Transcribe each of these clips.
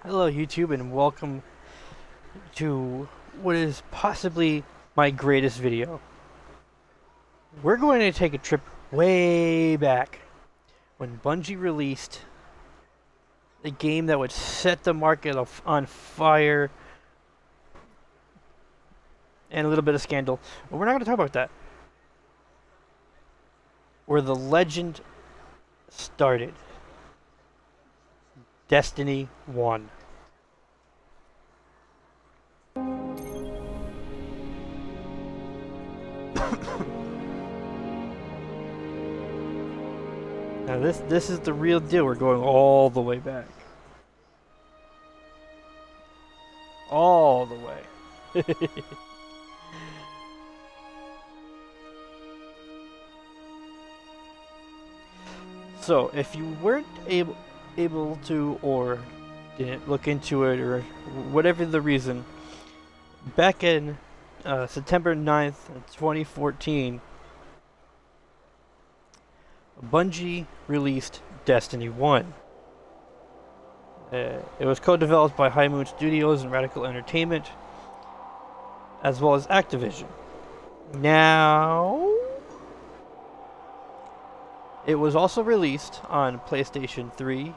Hello YouTube and welcome to what is possibly my greatest video. We're going to take a trip way back when Bungie released a game that would set the market on fire and a little bit of scandal. But we're not going to talk about that. Where the legend started. Destiny 1. Now this is the real deal. We're going all the way back. All the way. So, if you weren't able to or didn't look into it or whatever the reason, back in September 9th, 2014, Bungie released Destiny 1. It was co-developed by High Moon Studios and Radical Entertainment, as well as Activision. Now, it was also released on PlayStation 3,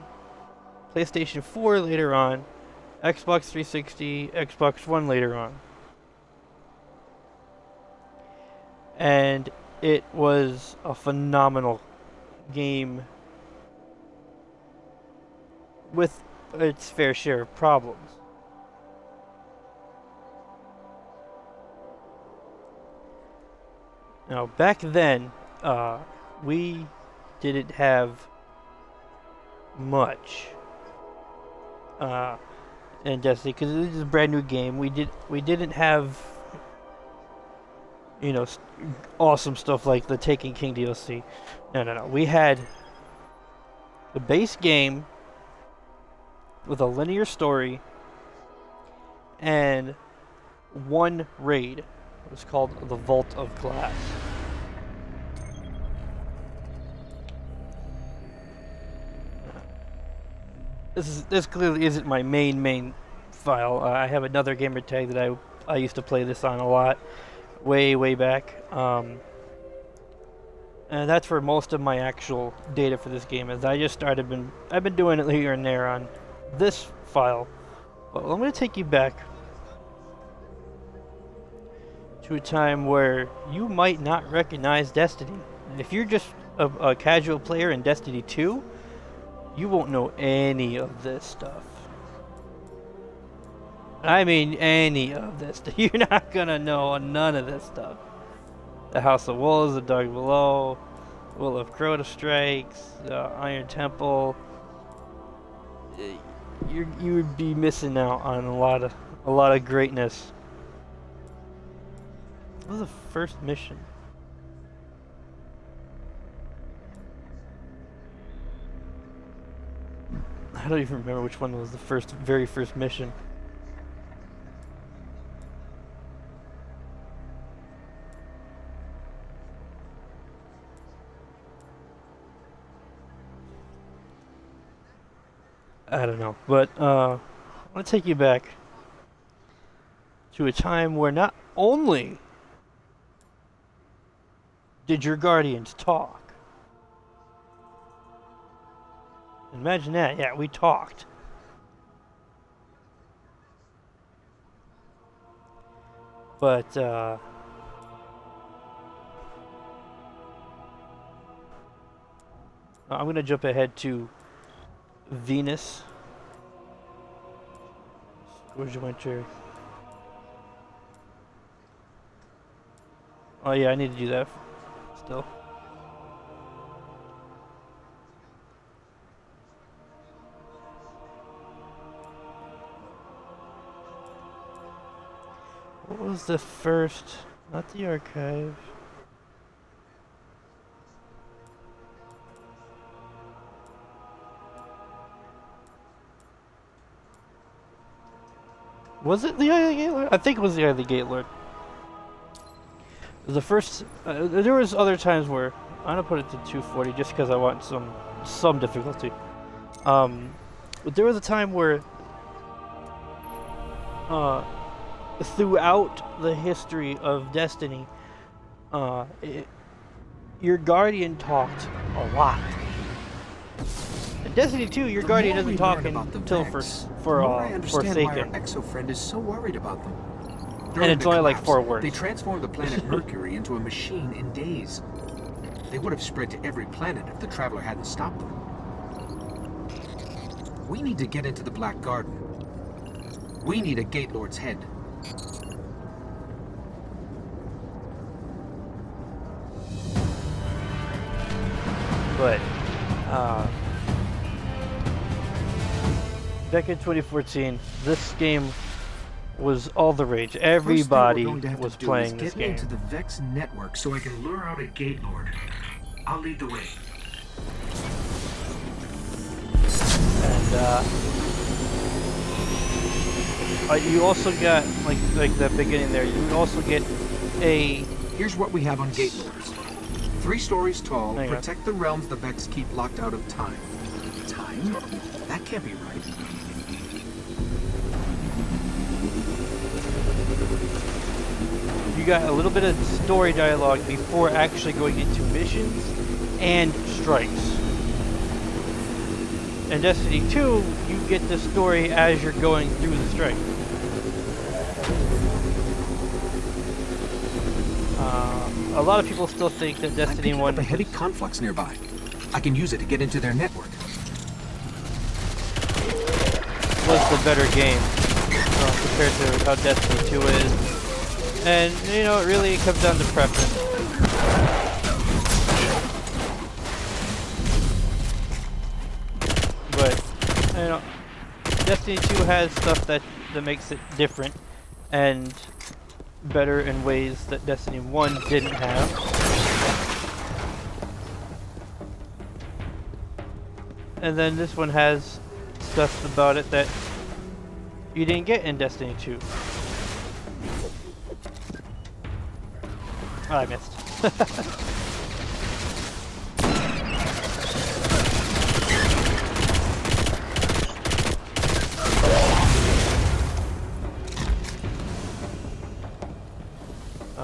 PlayStation 4 later on, Xbox 360, Xbox One later on. And it was a phenomenal game with its fair share of problems. Now, back then, we didn't have much in Destiny because it was a brand new game. We didn't have, you know, awesome stuff like the Taken King DLC. No. We had the base game with a linear story and one raid. It was called the Vault of Glass. This clearly isn't my main file. I have another gamer tag that I used to play this on a lot, way back. And that's where most of my actual data for this game is. I've been doing it here and there on this file. But I'm going to take you back to a time where you might not recognize Destiny. If you're just a casual player in Destiny 2, you won't know any of this stuff. I mean any of this. You're not gonna know none of this stuff. The House of Wolves, the Dark Below, Will of Crota Strikes, the Iron Temple. You would be missing out on a lot of greatness. What was the first mission? I don't even remember which one was the very first mission. I don't know, but I want to take you back to a time where not only did your guardians talk. Imagine that. Yeah, we talked. But, I'm going to jump ahead to Venus. Where'd you enter? Oh yeah, I need to do that still. What was the first? Not the archive. Was it the Eye of the Gatelord? I think it was the Eye of the Gatelord. The first. There was other times where I'm gonna put it to 240 just because I want some difficulty. But there was a time where throughout the history of Destiny, your Guardian talked a lot. In Destiny 2, your Guardian doesn't talk until for Forsaken. Why our Exo friend is so worried about them. And it's only like 4 words. They transformed the planet Mercury into a machine in days. They would have spread to every planet if the Traveler hadn't stopped them. We need to get into the Black Garden. We need a Gatelord's head. But back in 2014, this game was all the rage. Everybody was playing this game. Get into the Vex network so I can lure out a Gatelord. I'll lead the way. And you also got like the beginning there. You also get a. Here's what we have on Gatelords. 3 stories tall, protect the realms the Vex keep locked out of time. Time? That can't be right. You got a little bit of story dialogue before actually going into missions and strikes. In Destiny 2, you get the story as you're going through the strike. A lot of people still think that Destiny 1 a heavy conflux nearby. I can use it to get into their network. Was the better game compared to how Destiny 2 is. And, you know, it really comes down to preference. But, you know, Destiny 2 has stuff that makes it different and better in ways that Destiny 1 didn't have. And then this one has stuff about it that you didn't get in Destiny 2. Oh, I missed.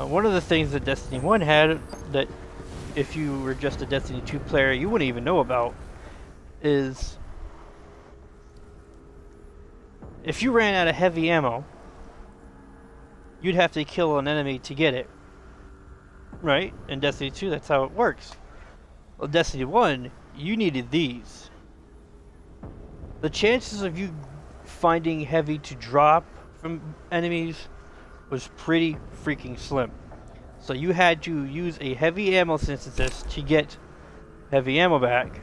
One of the things that Destiny 1 had that if you were just a Destiny 2 player you wouldn't even know about is if you ran out of heavy ammo, you'd have to kill an enemy to get it. Right? In Destiny 2, that's how it works. Well, Destiny 1, you needed these. The chances of you finding heavy to drop from enemies was pretty freaking slim. So you had to use a heavy ammo synthesis to get heavy ammo back.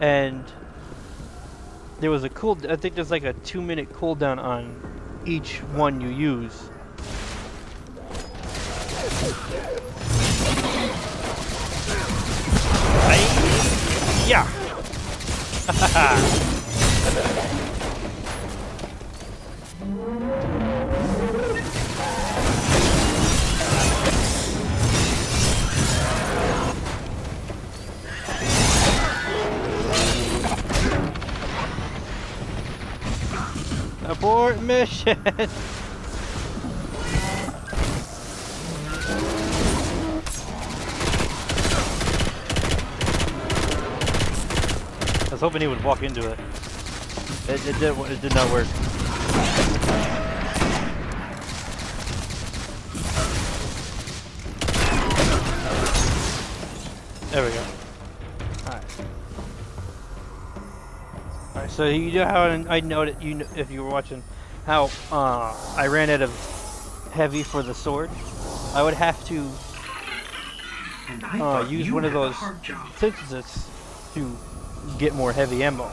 And there was a I think there's like a 2-minute cooldown on each one you use. Yeah. Abort mission. I was hoping he would walk into it. It did not work. There we go. Alright, so you know how I noted, if you were watching, how I ran out of heavy for the sword. I would have to use one of those synthesis to get more heavy ammo.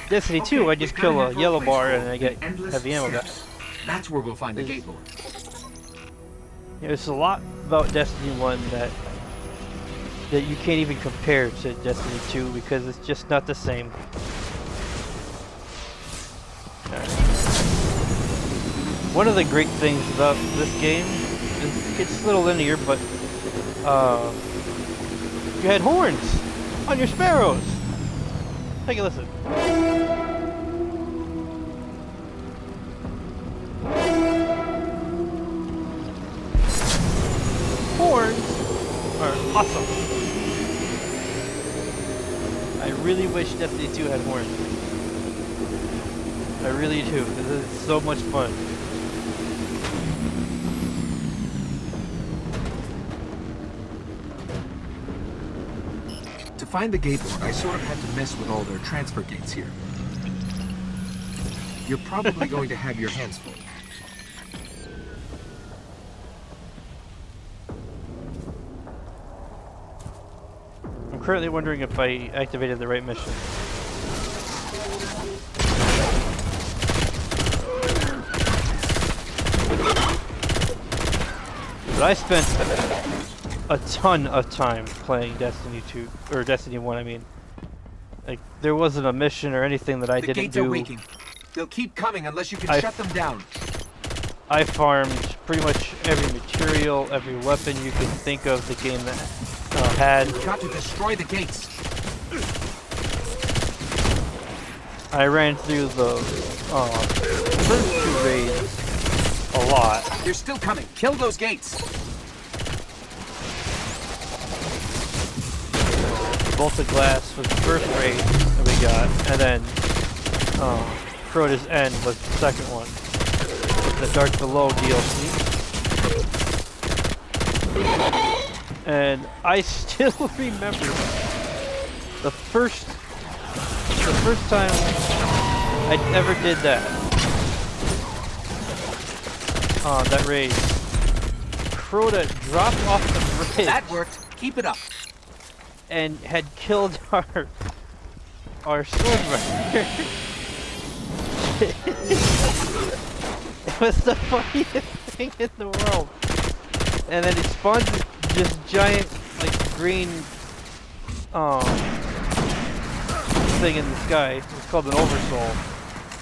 Destiny 2, I just kill a yellow bar and I get heavy ammo back. That's where we'll find the Gatelord. There's a lot about Destiny 1 that you can't even compare to Destiny 2 because it's just not the same. One of the great things about this game is it's a little linear, but you had horns on your sparrows. Take a listen. are awesome. I really wish Destiny 2 had horns. I really do, because it's so much fun. To find the Gatelord, I sort of had to mess with all their transfer gates here. You're probably going to have your hands full. I'm currently wondering if I activated the right mission. But I spent a ton of time playing Destiny 2, or Destiny 1, I mean. Like, there wasn't a mission or anything that I didn't gates do. are waking. They'll keep coming unless you can shut them down. I farmed pretty much every material, every weapon you could think of the game that had. You've got to destroy the gates. I ran through the first 2 raids a lot. They're still coming. Kill those gates. Bolt of Glass was the first raid that we got, and then Crota's End was the second one. The Dark Below DLC. And I still remember the first time I ever did that. That raid. Crota dropped off the bridge. That worked. Keep it up. And had killed our sword runner. It was the funniest thing in the world. And then it spawned this giant, like, green thing in the sky. It's called an oversoul.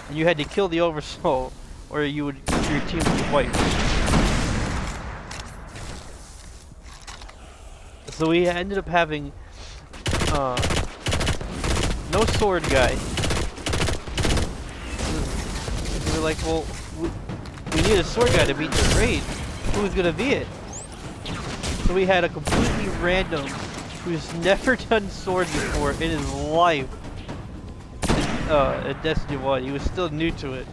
And you had to kill the oversoul, or your team would be wiped. So we ended up having no sword guy. We were like, well, we need a sword guy to beat the raid. Who's gonna be it? So we had a completely random who's never done sword before in his life at Destiny 1. He was still new to it.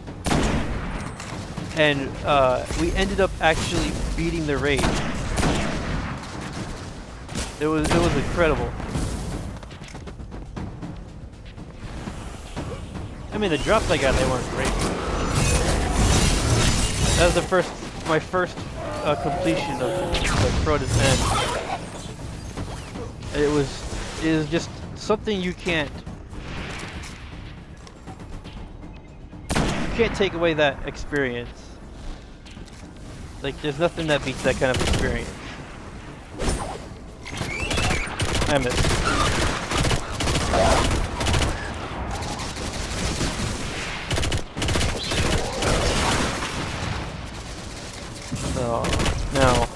And we ended up actually beating the raid. It was incredible. I mean, the drops I got, they weren't great. That was my first completion of the Crota's End. It was just something you can't take away that experience. Like, there's nothing that beats that kind of experience. I missed. Now,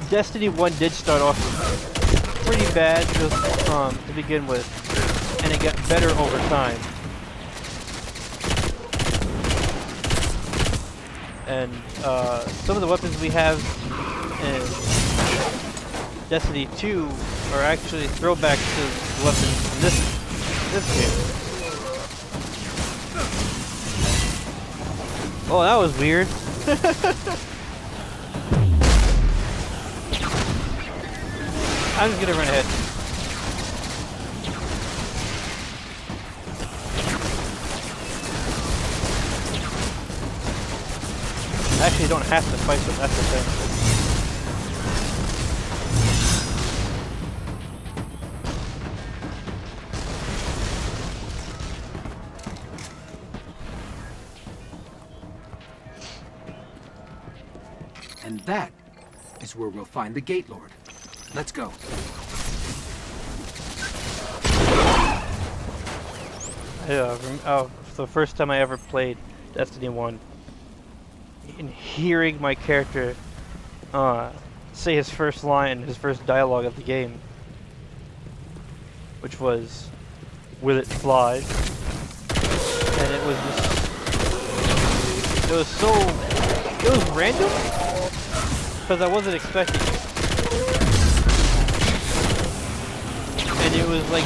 Destiny 1 did start off pretty bad just to begin with, and it got better over time. And some of the weapons we have in Destiny 2 are actually throwbacks to the weapons in this game. Oh, that was weird. I'm just gonna run ahead. Actually, you don't have to fight them, that's the thing. And that is where we'll find the Gatelord. Let's go. Yeah, the first time I ever played Destiny 1, and hearing my character say his first line, his first dialogue of the game, which was, "Will it fly?" And it was just, it was random, because I wasn't expecting it. And it was like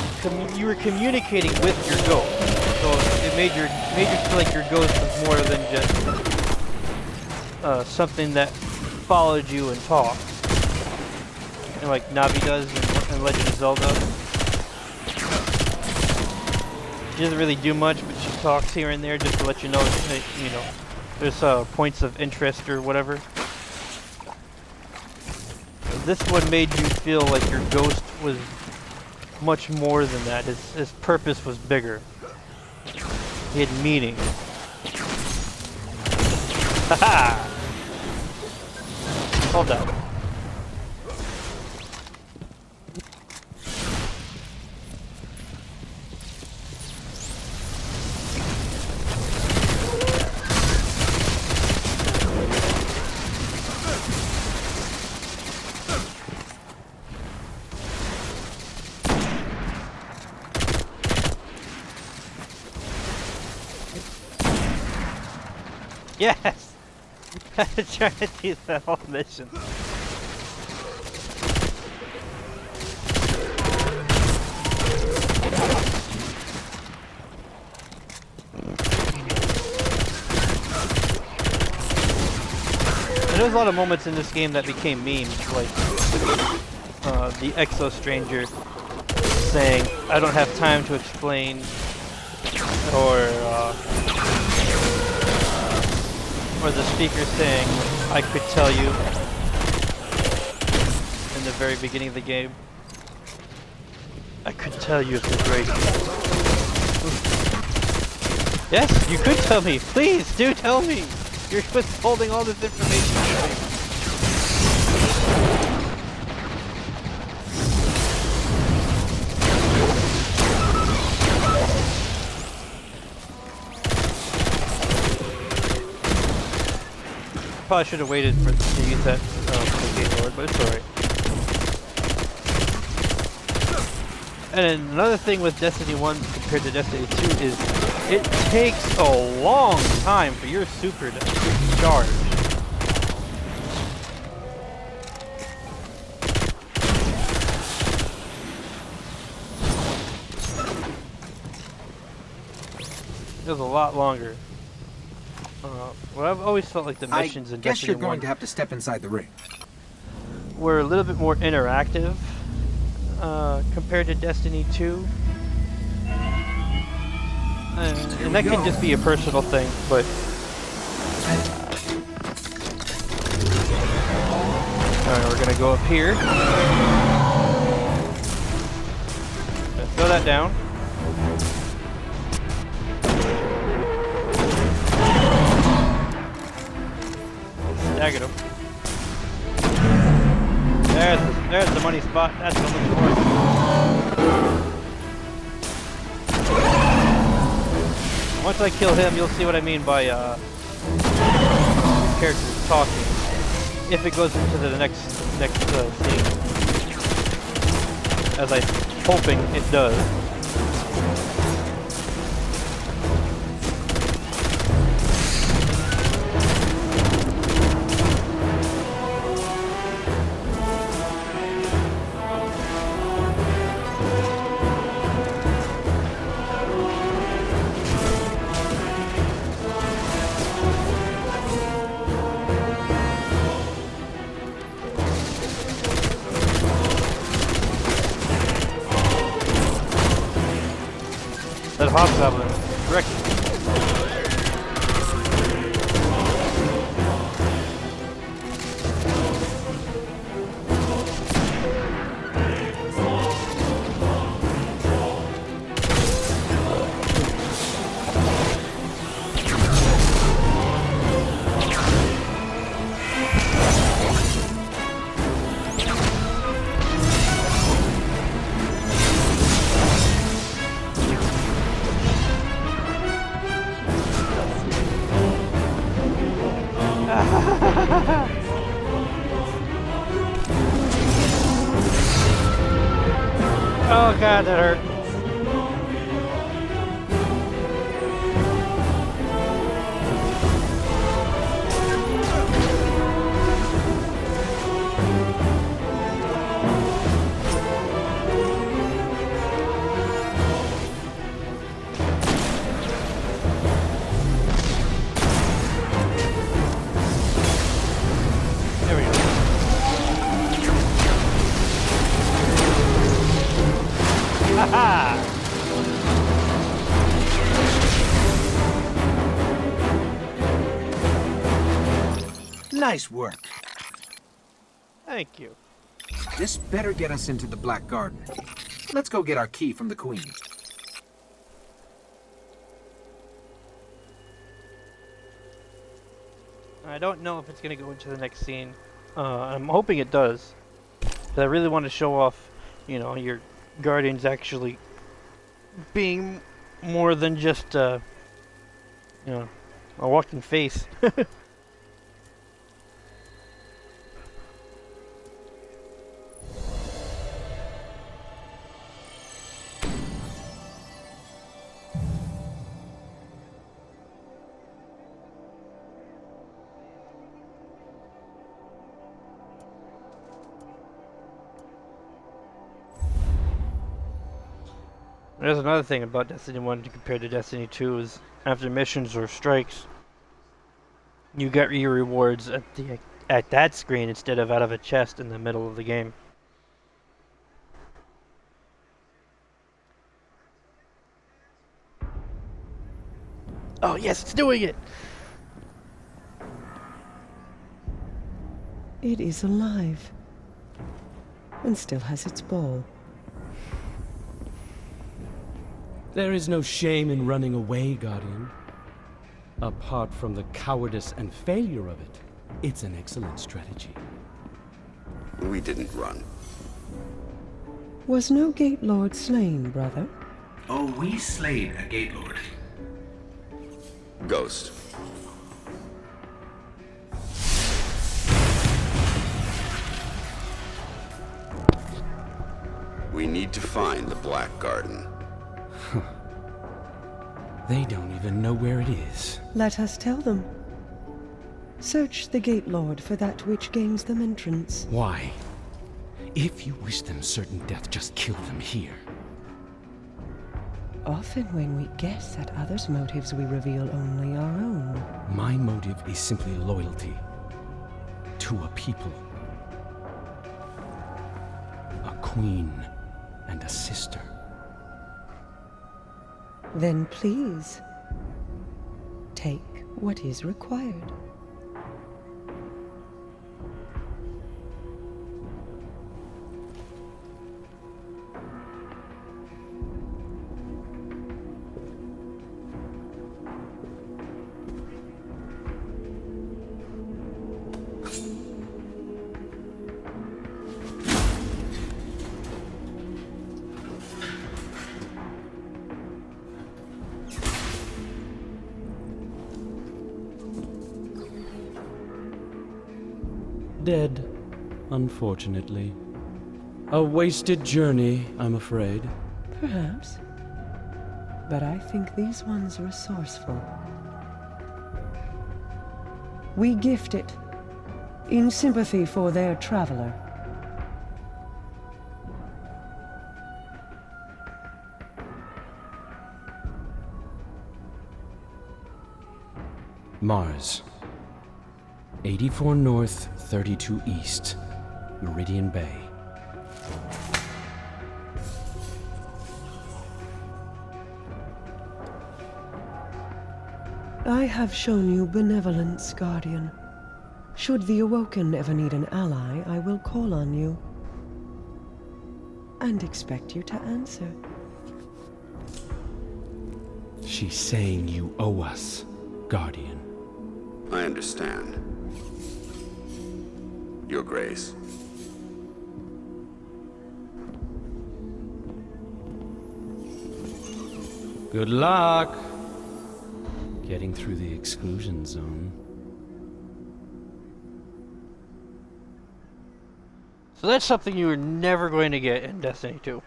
you were communicating with your ghost, so it made you feel like your ghost was more than just something that followed you and talked, and like Navi does in Legend of Zelda. She doesn't really do much, but she talks here and there just to let you know that, you know, there's points of interest or whatever. This one made you feel like your ghost was much more than that. His purpose was bigger. He had meaning. Haha! Hold that. Yes! I'm trying to do the whole mission. There's a lot of moments in this game that became memes, like the Exo Stranger saying, "I don't have time to explain," or the speaker saying, "I could tell you," in the very beginning of the game. I could tell you if it's right. Yes, you could tell me. Please do tell me. You're withholding all this information from me. Probably should have waited to use that for Gatelord, but it's alright. And then another thing with Destiny 1 compared to Destiny 2 is it takes a long time for your super to charge. It was a lot longer. Well, I've always felt like the missions in Destiny 1... I guess you're going to have to step inside the ring. ...were a little bit more interactive compared to Destiny 2. And that could just be a personal thing, but... Alright, we're gonna go up here. Gonna throw that down. Stagger him. There's the money spot. That's what I'm looking for. Once I kill him, you'll see what I mean by characters talking. If it goes into the next scene, as I'm hoping it does. That hobgoblin wrecked it. Oh god, that hurt. Nice work. Thank you. This better get us into the Black Garden. Let's go get our key from the Queen. I don't know if it's going to go into the next scene. I'm hoping it does. 'Cause I really want to show off, you know, your guardians actually being more than just, you know, a walking face. There's another thing about Destiny 1 compared to Destiny 2 is after missions or strikes, you get your rewards at that screen instead of out of a chest in the middle of the game. Oh yes, it's doing it! It is alive. And still has its ball. There is no shame in running away, Guardian. Apart from the cowardice and failure of it, it's an excellent strategy. We didn't run. Was no Gatelord slain, brother? Oh, we slayed a Gatelord. Ghost. We need to find the Black Garden. They don't even know where it is. Let us tell them. Search the Gatelord for that which gains them entrance. Why? If you wish them certain death, just kill them here. Often when we guess at others' motives, we reveal only our own. My motive is simply loyalty. To a people. A queen and a sister. Then please, take what is required. Dead, unfortunately. A wasted journey, I'm afraid. Perhaps. But I think these ones resourceful. We gift it, in sympathy for their traveler. Mars. 84 North, 32 East, Meridian Bay. I have shown you benevolence, Guardian. Should the Awoken ever need an ally, I will call on you. And expect you to answer. She's saying you owe us, Guardian. I understand. Your Grace. Good luck getting through the exclusion zone. So that's something you were never going to get in Destiny 2.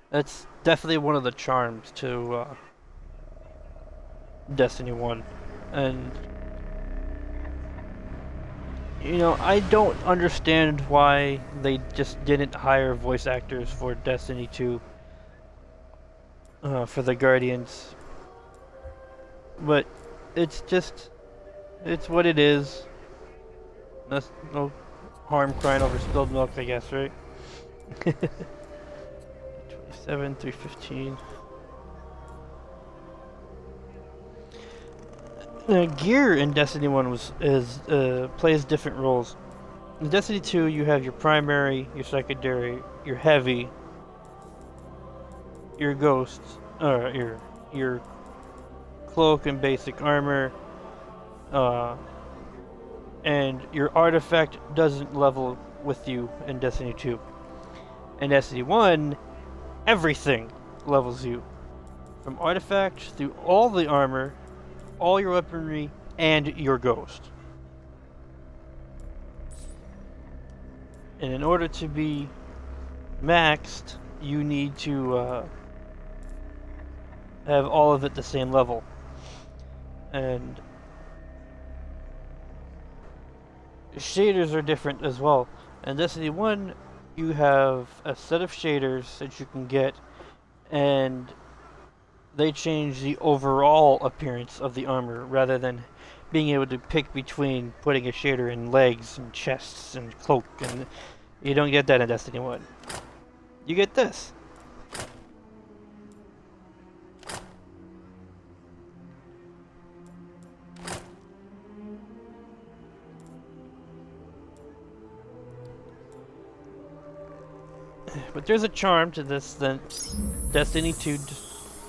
That's definitely one of the charms to Destiny 1. And you know, I don't understand why they just didn't hire voice actors for Destiny 2 for the Guardians. But it's just, it's what it is. That's no harm crying over spilled milk, I guess, right? 27, 315. Gear in Destiny 1 plays different roles. In Destiny 2, you have your primary, your secondary, your heavy, your ghosts, your cloak and basic armor, and your artifact doesn't level with you in Destiny 2. In Destiny 1, everything levels you. From artifact through all the armor, all your weaponry, and your ghost. And in order to be maxed, you need to have all of it the same level. And shaders are different as well. In Destiny 1, you have a set of shaders that you can get, and they change the overall appearance of the armor rather than being able to pick between putting a shader in legs and chests and cloak, and you don't get that in Destiny 1. You get this. But there's a charm to this that Destiny 2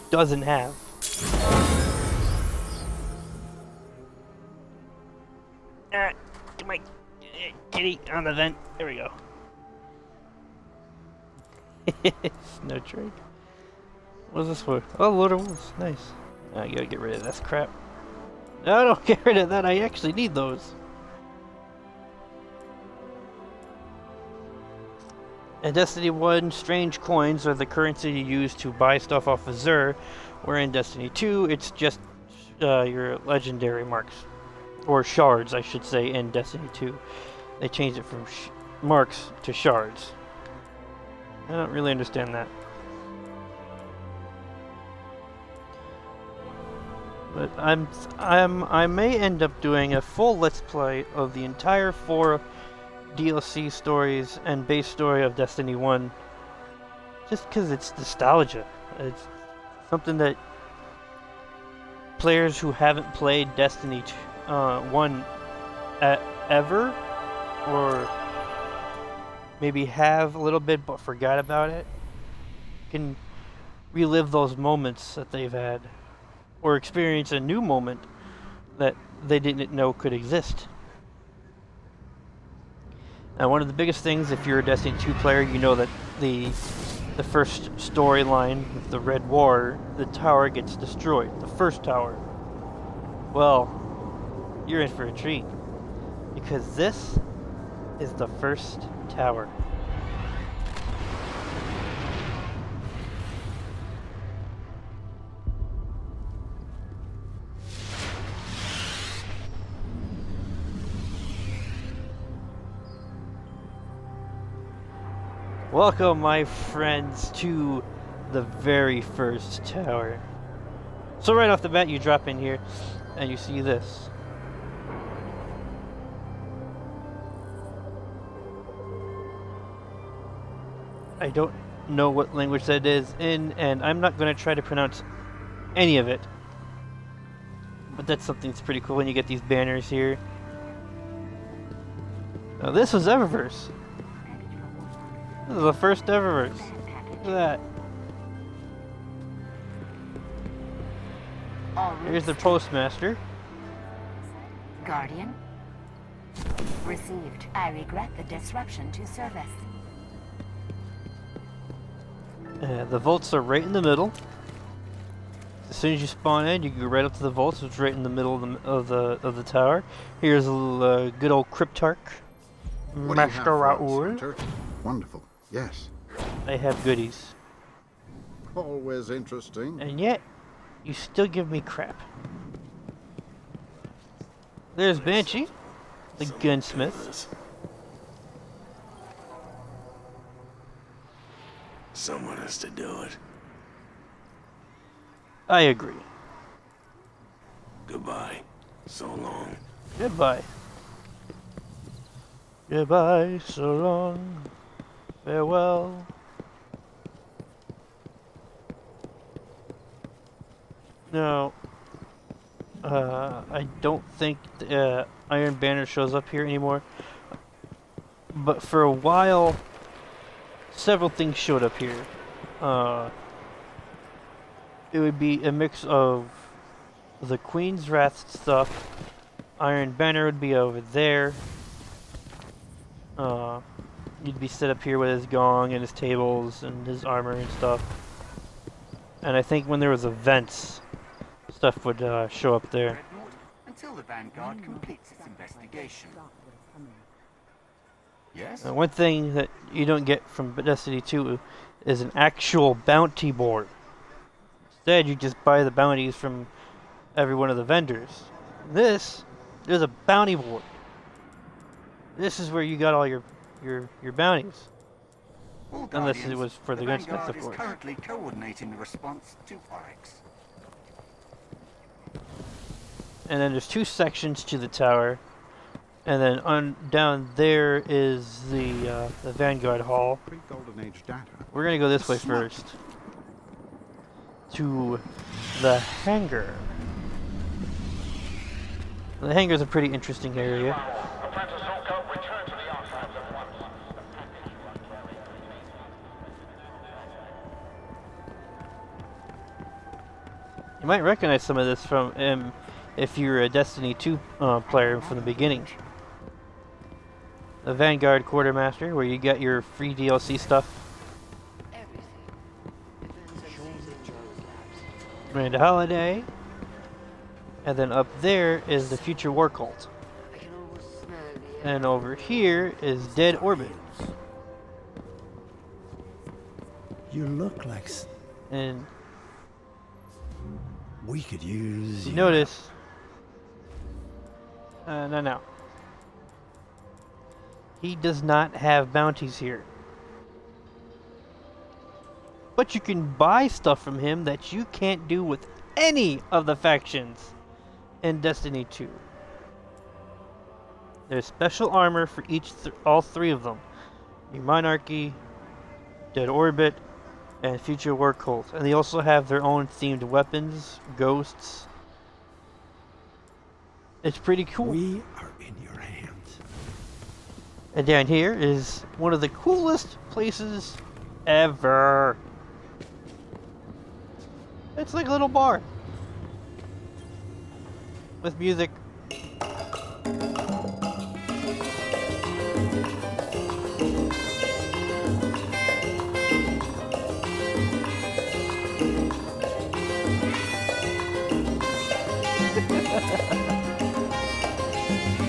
doesn't have. Come on, kitty, on the vent. There we go. Snow trade. What's this for? Oh, Lord of Wolves. Nice. I gotta get rid of this crap. No, don't get rid of that. I actually need those. In Destiny 1, strange coins are the currency you use to buy stuff off of Xur, where in Destiny 2, it's just your legendary marks. Or shards, I should say, in Destiny 2. They changed it from marks to shards. I don't really understand that. But I may end up doing a full Let's Play of the entire 4 DLC stories and base story of Destiny 1, just because it's nostalgia. It's something that players who haven't played Destiny 1 ever, or maybe have a little bit but forgot about it, can relive those moments that they've had, or experience a new moment that they didn't know could exist. Now, one of the biggest things, if you're a Destiny 2 player, you know that the first storyline with the Red War, the tower gets destroyed. The first tower. Well, you're in for a treat, because this is the first tower. Welcome, my friends, to the very first tower. So right off the bat, you drop in here, and you see this. I don't know what language that is in, and I'm not going to try to pronounce any of it. But that's something that's pretty cool when you get these banners here. Now this was Eververse. This is the first Eververse. Look at that. Here's the postmaster. Guardian. Received. I regret the disruption to service. The vaults are right in the middle. As soon as you spawn in, you can go right up to the vaults, which is right in the middle of the tower. Here's a good old Cryptarch, Master Rahool. Wonderful. Yes. They have goodies. Always interesting. And yet, you still give me crap. There's Banshee, the gunsmith. Someone has to do it. I agree. Goodbye. So long. Goodbye. Goodbye, so long. Farewell. Now, I don't think Iron Banner shows up here anymore. But for a while, several things showed up here. It would be a mix of the Queen's Wrath stuff. Iron Banner would be over there. You'd be set up here with his gong and his tables and his armor and stuff. And I think when there was events, stuff would show up there. Until the Vanguard completes its investigation. Yes? One thing that you don't get from Destiny 2 is an actual bounty board. Instead, you just buy the bounties from every one of the vendors. There's a bounty board. This is where you got all your bounties. Unless it was for the gunsmith, of course. Currently coordinating the response to Oryx. And then there's 2 sections to the tower. And then down there is the Vanguard Hall. Pre-Golden Age data. We're gonna go this way first. To the hangar. The hangar is a pretty interesting area. You might recognize some of this from if you're a Destiny 2 player from the beginning. The Vanguard Quartermaster, where you get your free DLC stuff. Miranda Holiday. And then up there is the Future War Cult. And over here is Dead Orbit. You look like And we could use. you notice. No. He does not have bounties here. But you can buy stuff from him that you can't do with any of the factions in Destiny 2. There's special armor for all 3 of them. The Monarchy, Dead Orbit, and Future War Cult. And they also have their own themed weapons, ghosts. It's pretty cool. We are in your hands. And down here is one of the coolest places ever. It's like a little bar. With music.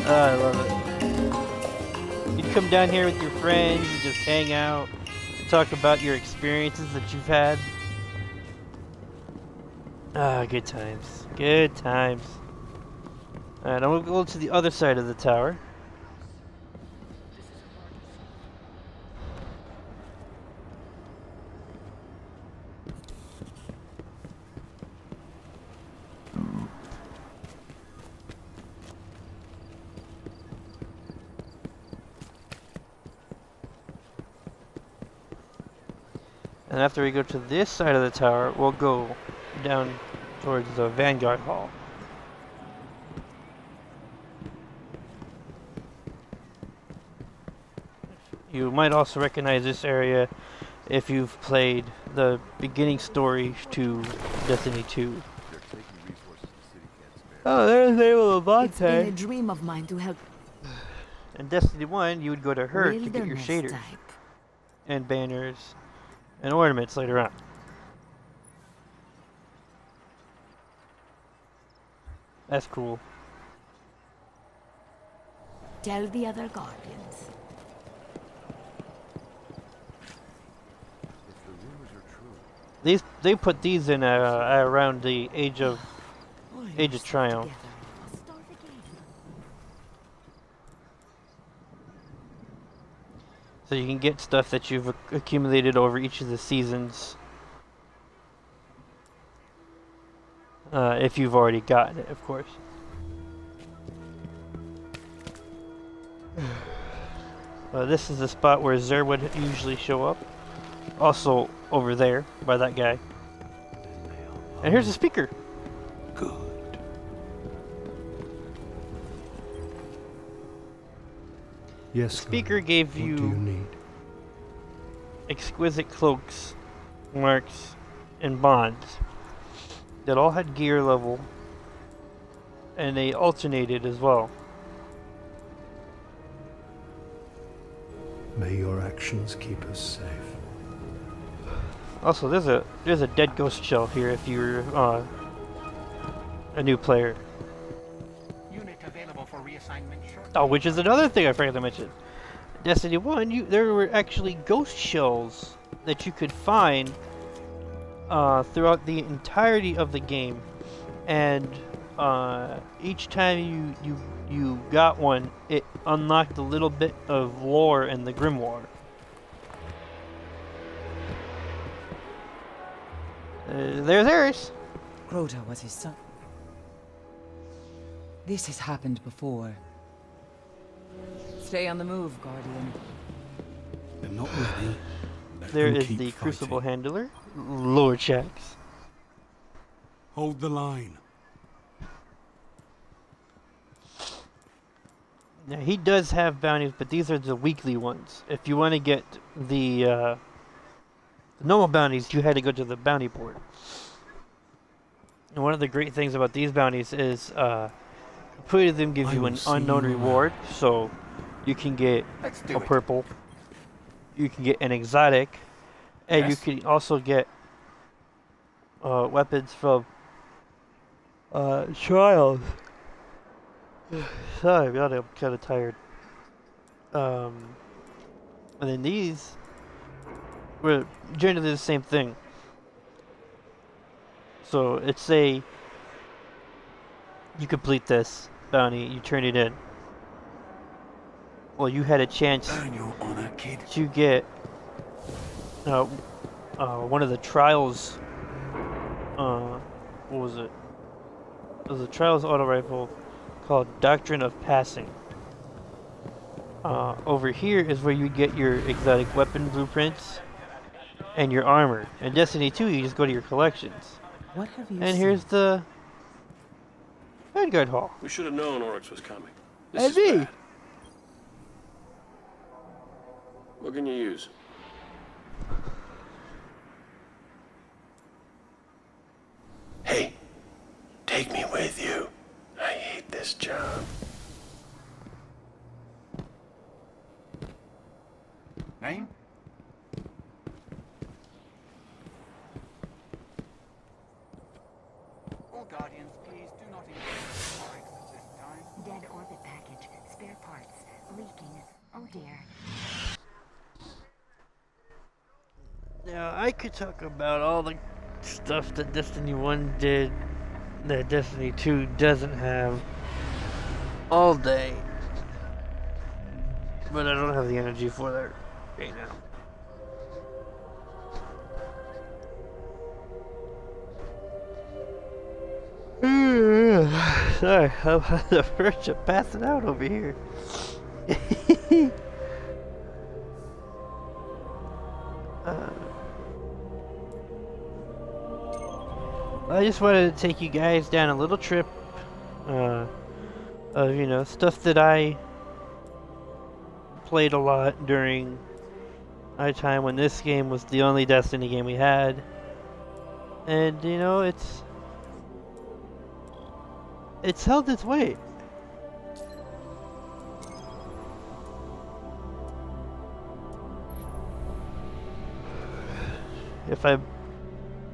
Oh, I love it. You'd come down here with your friends and just hang out, talk about your experiences that you've had. Ah, good times. Good times. Alright, I'm gonna go to the other side of the tower. And after we go to this side of the tower, we'll go down towards the Vanguard Hall. You might also recognize this area if you've played the beginning story to Destiny 2. Oh, there's Heylo. It's been a dream of mine to help. In Destiny 1, you would go to her to get your Wilderness shaders type. and banners and ornaments later on. That's cool. Tell the other guardians. They put these in around the Age of Triumph. So you can get stuff that you've accumulated over each of the seasons. If you've already gotten it, of course. This is the spot where Zer would usually show up. Also over there by that guy. And here's the speaker. Good. Yes, Speaker gave what do you you need? exquisite cloaks, marks, and bonds that all had gear level, and they alternated as well. May your actions keep us safe. Also, there's a dead ghost shell here if you're a new player. Unit available for reassignment shortly. Oh, which is another thing I forgot to mention. Destiny 1, there were actually ghost shells that you could find throughout the entirety of the game, and each time you got one, it unlocked a little bit of lore in the Grimoire. There's Eris. Crota was his son. This has happened before. Stay on the move, Guardian. They're not ready. There is the Crucible Handler, Lord Shax. Hold the line. Now, he does have bounties, but these are the weekly ones. If you want to get the normal bounties, you had to go to the bounty board. And one of the great things about these bounties is completing them gives you an unknown reward. So you can get a purple, you can get an exotic, and you can also get weapons from trials. Sorry, I'm kind of tired. And then these were generally the same thing. So it's say you complete this bounty, you turn it in. Well, you had a chance to get one of the trials. What was it? It was a trials auto rifle called Doctrine of Passing. Over here is where you get your exotic weapon blueprints and your armor. In Destiny 2, you just go to your collections. What have you And seen? here's the Vanguard Hall. We should have known Oryx was coming. And me. Bad. What can you use? Hey, take me with you. I hate this job. Name? All Guardians, please do not engage Oryx at this time. Dead orbit package. Spare parts. Leaking. Oh dear. Now, I could talk about all the stuff that Destiny 1 did that Destiny 2 doesn't have all day. But I don't have the energy for that right now. Sorry, I'm on the verge of passing out over here. I just wanted to take you guys down a little trip of, stuff that I played a lot during my time when this game was the only Destiny game we had. And, it's held its weight. If I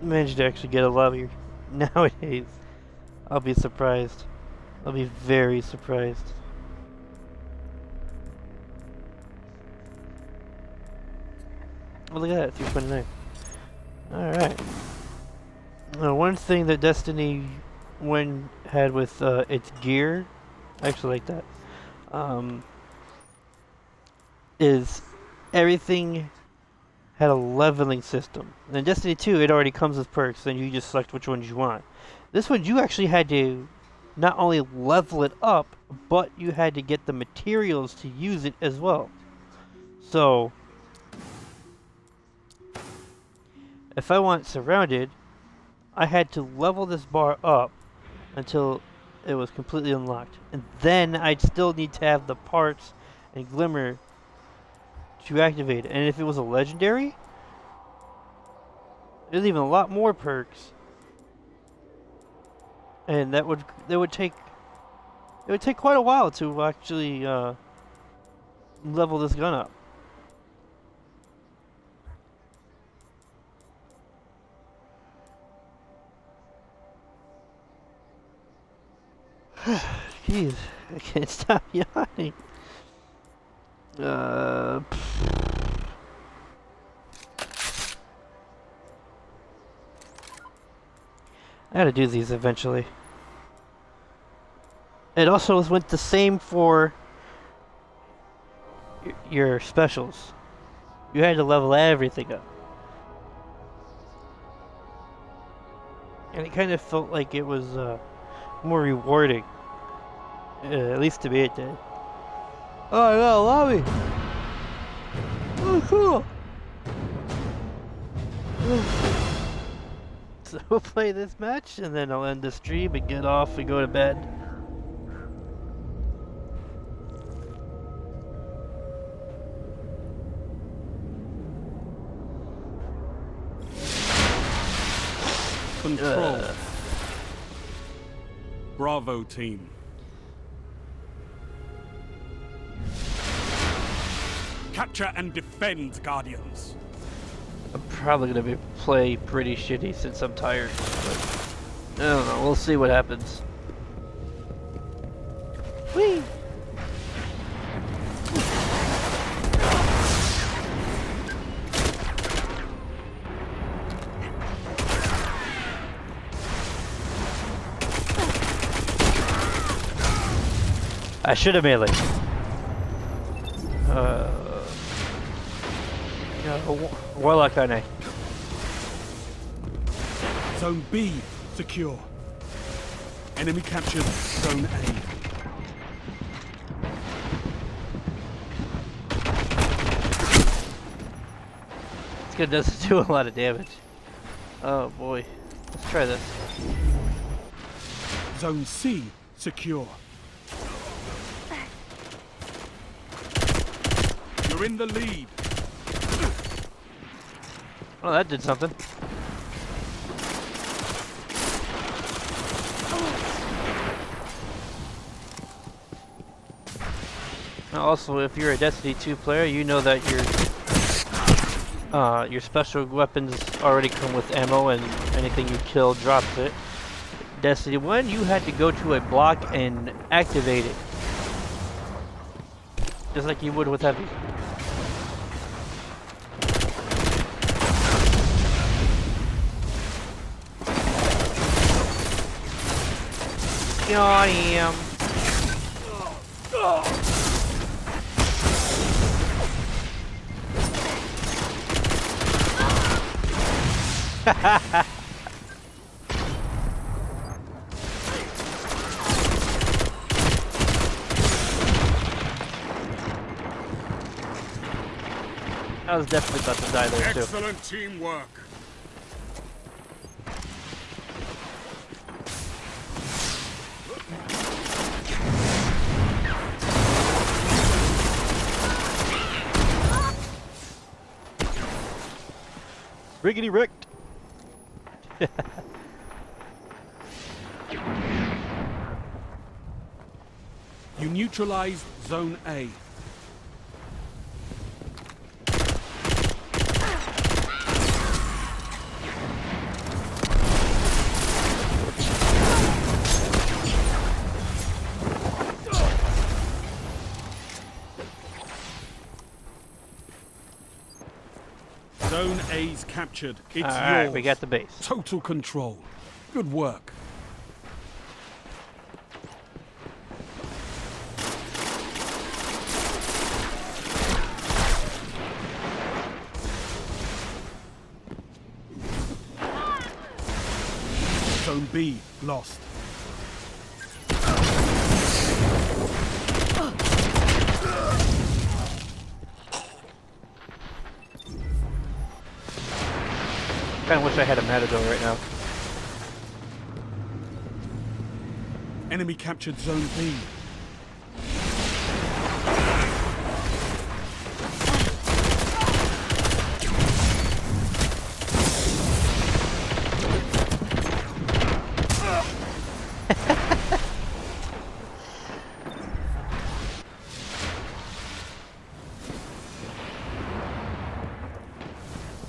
manage to actually get a lobby nowadays, I'll be surprised. I'll be very surprised. Oh, look at that, 329. Alright. One thing that Destiny 1 had with its gear, I actually like that, is everything had a leveling system. In Destiny 2, it already comes with perks, and you just select which ones you want. This one, you actually had to not only level it up, but you had to get the materials to use it as well. So, if I want surrounded, I had to level this bar up until it was completely unlocked. And then I'd still need to have the parts and glimmer to activate it. And if it was a legendary, there's even a lot more perks. And that would take quite a while to actually level this gun up. Jeez, I can't stop yawning. I gotta do these eventually. It also went the same for your specials. You had to level everything up. And it kind of felt like it was more rewarding. At least to me it did. Oh, I got a lobby! Oh, cool! So we'll play this match, and then I'll end the stream and get off and go to bed. Control. Bravo team. Capture and defend, Guardians. I'm probably gonna play pretty shitty since I'm tired, but I don't know, we'll see what happens. Whee! I should have melee. Warlock on A. Zone B secure. Enemy captured Zone A. This gun doesn't do a lot of damage. Oh boy. Let's try this. Zone C secure. You're in the lead. Oh, that did something. Also, if you're a Destiny 2 player, you know that your special weapons already come with ammo, and anything you kill drops it. Destiny 1, you had to go to a block and activate it, just like you would with heavy. Got him. I was definitely about to die there too. Excellent teamwork. Riggedy wrecked. You neutralized Zone A. Zone A's captured. It's yours. Alright, we got the base. Total control. Good work. Zone B lost. I kinda wish I had a Matador right now. Enemy captured Zone B.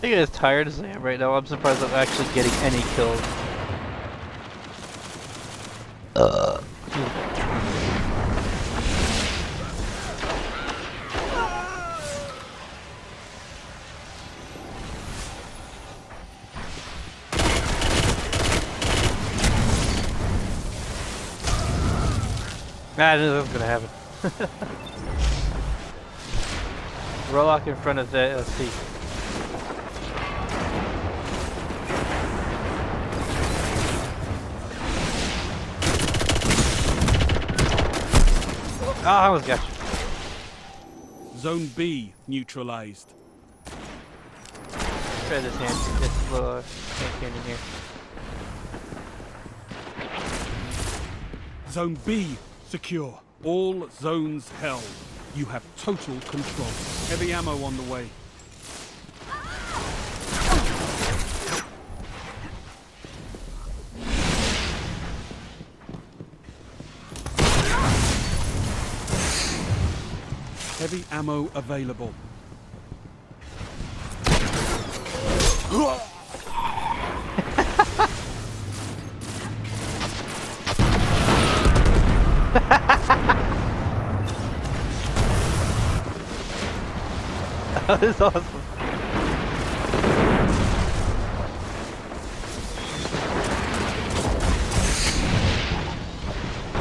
think as tired as I am right now, I'm surprised I'm actually getting any kills. I knew that was gonna happen. Rollock in front of the seat. Oh, I almost got you. Zone B neutralized. Try this hand cannon here. Zone B secure. All zones held. You have total control. Heavy ammo on the way. Heavy ammo available. That was awesome.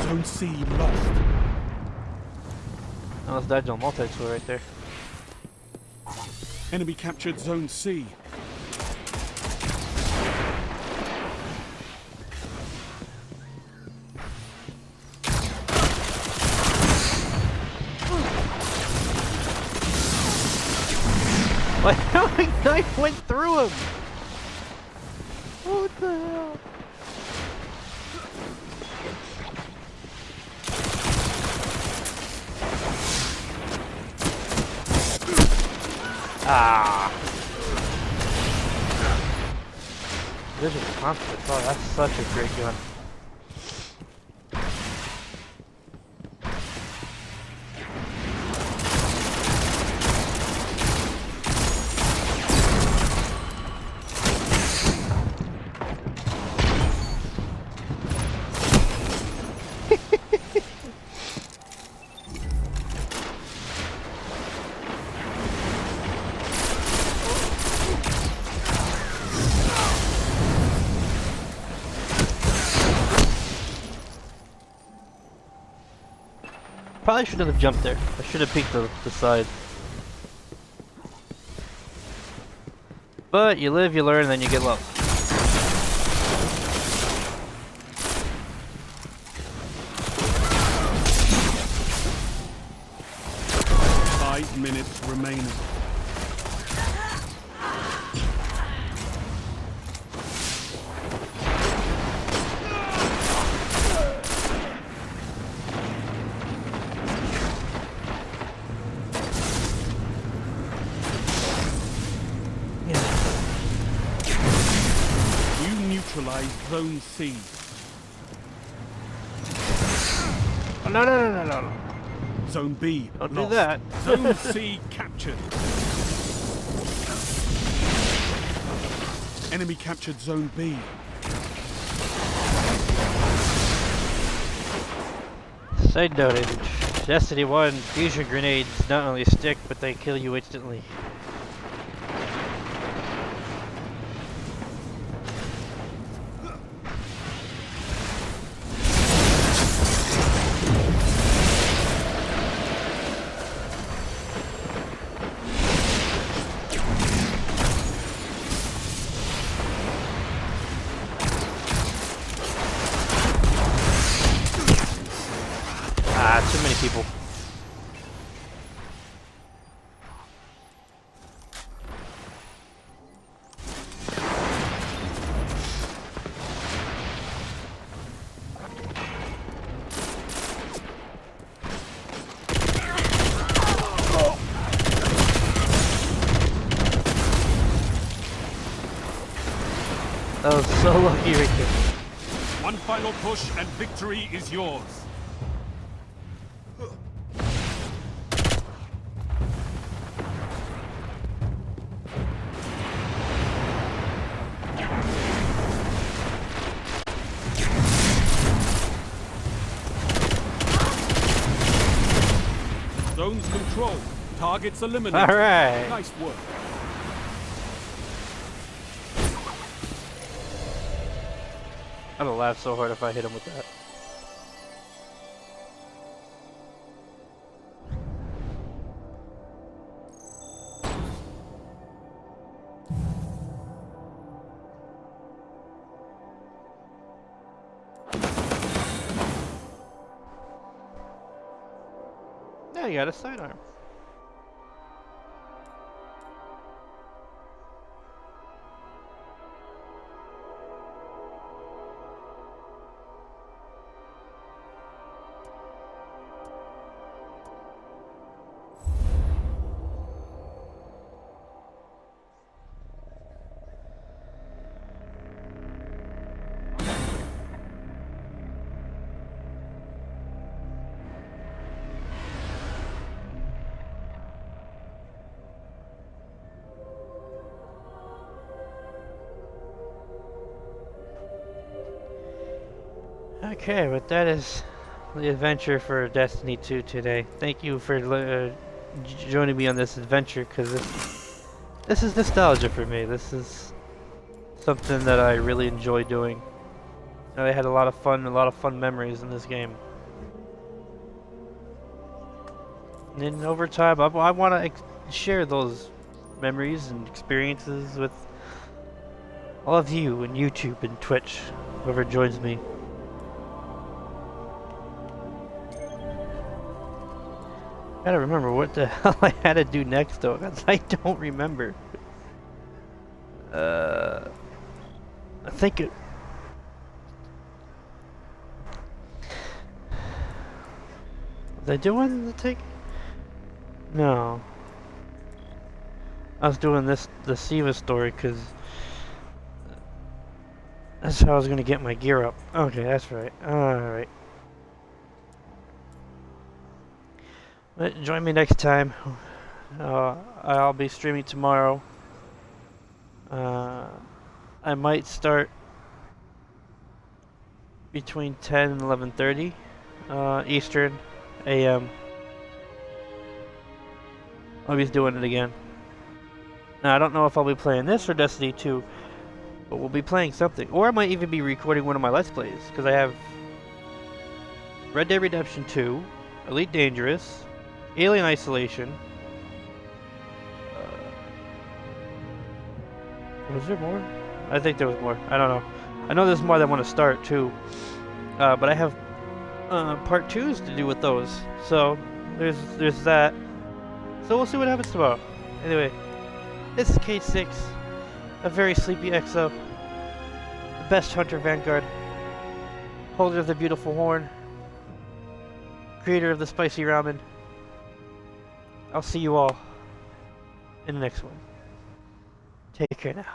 Zone C lost. I almost dodged on multi-tool right there. Enemy captured Zone C. My knife went through him! What the hell? Ah! Vision conflict. Oh, that's such a great gun. Probably shouldn't have jumped there. I should have peeked the side. But you live, you learn, and then you get low. Five minutes remaining. Zone C. Oh, no. Zone B. Don't lost. do that. Zone C captured. Enemy captured Zone B. Side note, in Destiny 1, fusion grenades not only stick, but they kill you instantly. Too many people. That was so lucky right there. One final push and victory is yours. Zones controlled. Targets eliminated. All right. Nice work. I'd have laughed so hard if I hit him with that. Yeah, you got a sidearm. Okay, but that is the adventure for Destiny 2 today. Thank you for joining me on this adventure, because this is nostalgia for me. This is something that I really enjoy doing. I had a lot of fun memories in this game. And then over time, I want to share those memories and experiences with all of you on YouTube and Twitch, whoever joins me. I gotta remember what the hell I had to do next though, because I don't remember. I think it... Was I doing the take? No. I was doing the Siva story because that's how I was gonna get my gear up. Okay, that's right. Alright. But join me next time. I'll be streaming tomorrow. I might start between 10 and 11:30 Eastern AM. I'll be doing it again. Now I don't know if I'll be playing this or Destiny 2, but we'll be playing something. Or I might even be recording one of my Let's Plays, because I have Red Dead Redemption 2, Elite Dangerous, Alien Isolation. Was there more? I think there was more. I don't know. I know there's more that I want to start too. But I have part 2s to do with those. So there's that. So we'll see what happens tomorrow. Anyway, this is K6, a very sleepy XO, the best hunter vanguard, holder of the beautiful horn, creator of the spicy ramen. I'll see you all in the next one. Take care now.